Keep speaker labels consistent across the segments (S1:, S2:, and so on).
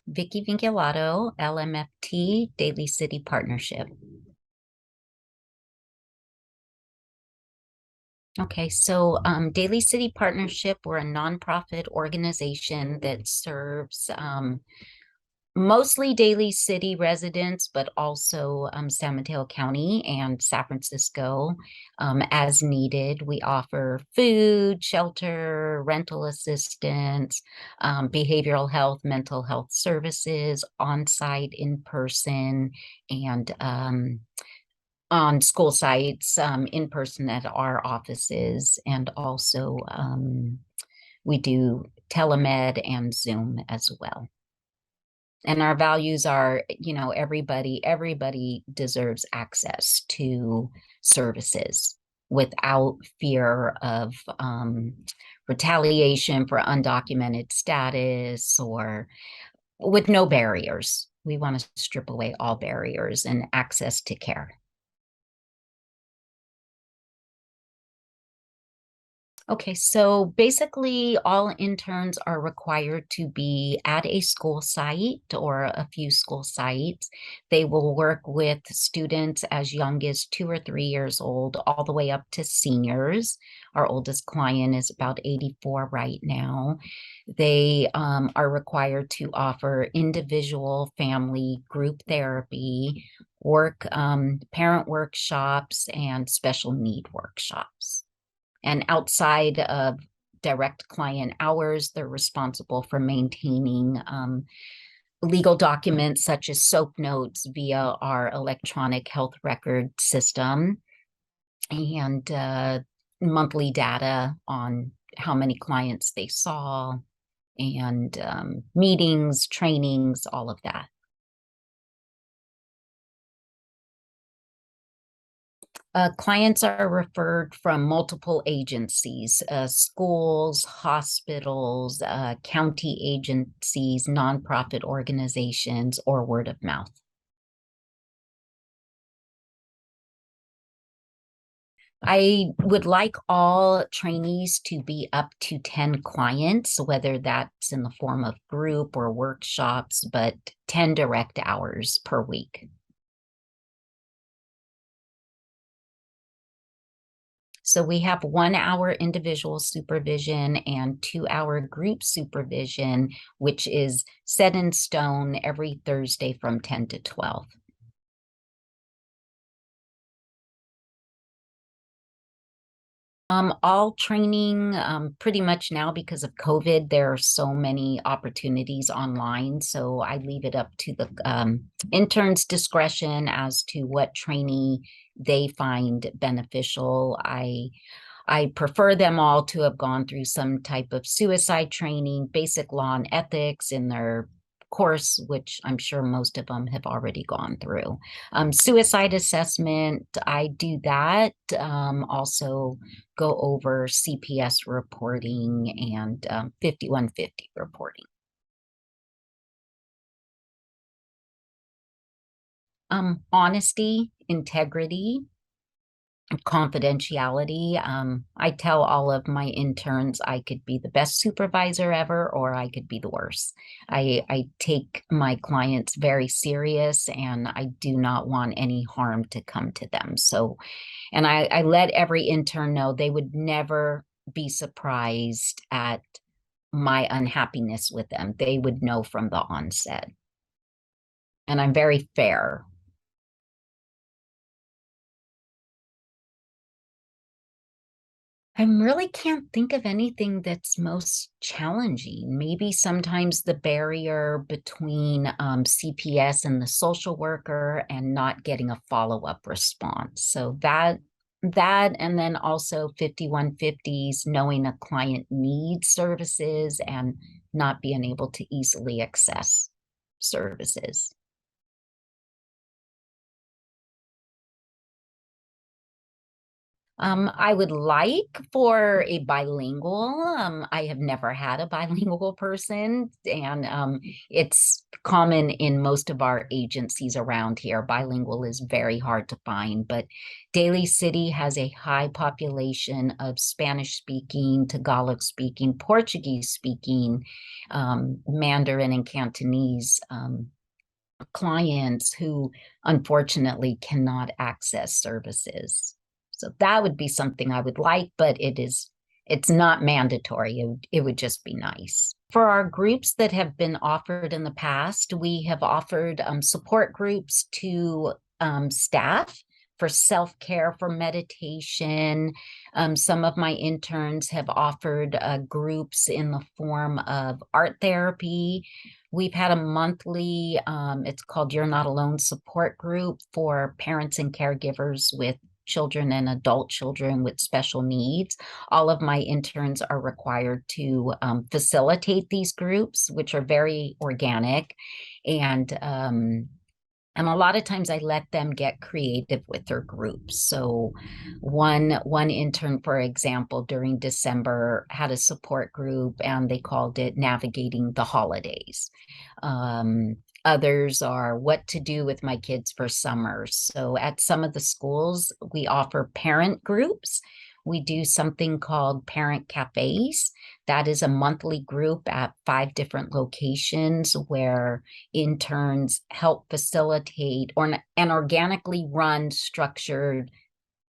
S1: Vicky Vinculato, LMFT, Daly City Partnership. Okay, so Daly City Partnership, we're a nonprofit organization that serves mostly Daly City residents, but also San Mateo County and San Francisco as needed. We offer food, shelter, rental assistance, behavioral health, mental health services, on-site, in-person, and on school sites, in person at our offices, and also we do telemed and Zoom as well. And our values are, everybody deserves access to services without fear of retaliation for undocumented status or with no barriers. We want to strip away all barriers and access to care. Okay, so basically all interns are required to be at a school site or a few school sites. They will work with students as young as 2 or 3 years old, all the way up to seniors. Our oldest client is about 84 right now. They are required to offer individual, family, group therapy, parent workshops, and special need workshops. And outside of direct client hours, they're responsible for maintaining legal documents such as SOAP notes via our electronic health record system and monthly data on how many clients they saw and meetings, trainings, all of that. Clients are referred from multiple agencies, schools, hospitals, county agencies, nonprofit organizations, or word of mouth. I would like all trainees to be up to 10 clients, whether that's in the form of group or workshops, but 10 direct hours per week. So we have 1 hour individual supervision and 2 hour group supervision, which is set in stone every Thursday from 10 to 12. All training, pretty much now because of COVID, there are so many opportunities online. So I leave it up to the intern's discretion as to what trainee they find beneficial. I prefer them all to have gone through some type of suicide training, basic law and ethics in their course, which I'm sure most of them have already gone through. Suicide assessment, I do that. Also go over CPS reporting and 5150 reporting. Honesty, integrity, confidentiality. I tell all of my interns I could be the best supervisor ever, or I could be the worst. I take my clients very serious, and I do not want any harm to come to them. So, and I let every intern know they would never be surprised at my unhappiness with them. They would know from the onset. And I'm very fair. I really can't think of anything that's most challenging. Maybe sometimes the barrier between CPS and the social worker and not getting a follow-up response. So that and then also 5150s, knowing a client needs services and not being able to easily access services. I would like for a bilingual. I have never had a bilingual person, and it's common in most of our agencies around here. Bilingual is very hard to find, but Daly City has a high population of Spanish speaking, Tagalog speaking, Portuguese speaking, Mandarin and Cantonese clients who unfortunately cannot access services. So that would be something I would like, but it's not mandatory. It would just be nice. For our groups that have been offered in the past, we have offered support groups to staff for self-care, for meditation. Some of my interns have offered groups in the form of art therapy. We've had a monthly, it's called You're Not Alone support group for parents and caregivers with children and adult children with special needs. All of my interns are required to facilitate these groups, which are very organic. And a lot of times I let them get creative with their groups. So one intern, for example, during December had a support group and they called it Navigating the Holidays. Others are what to do with my kids for summer. So at some of the schools, we offer parent groups. We do something called parent cafes. That is a monthly group at 5 different locations where interns help facilitate an organically run structured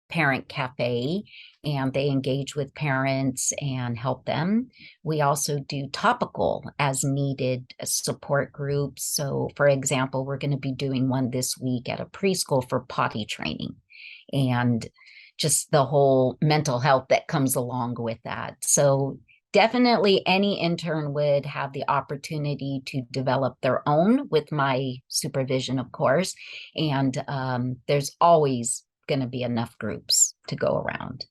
S1: parent cafe, and they engage with parents and help them. We also do topical as needed support groups. So for example, we're going to be doing one this week at a preschool for potty training and just the whole mental health that comes along with that. So definitely any intern would have the opportunity to develop their own with my supervision, of course. And there's always going to be enough groups to go around.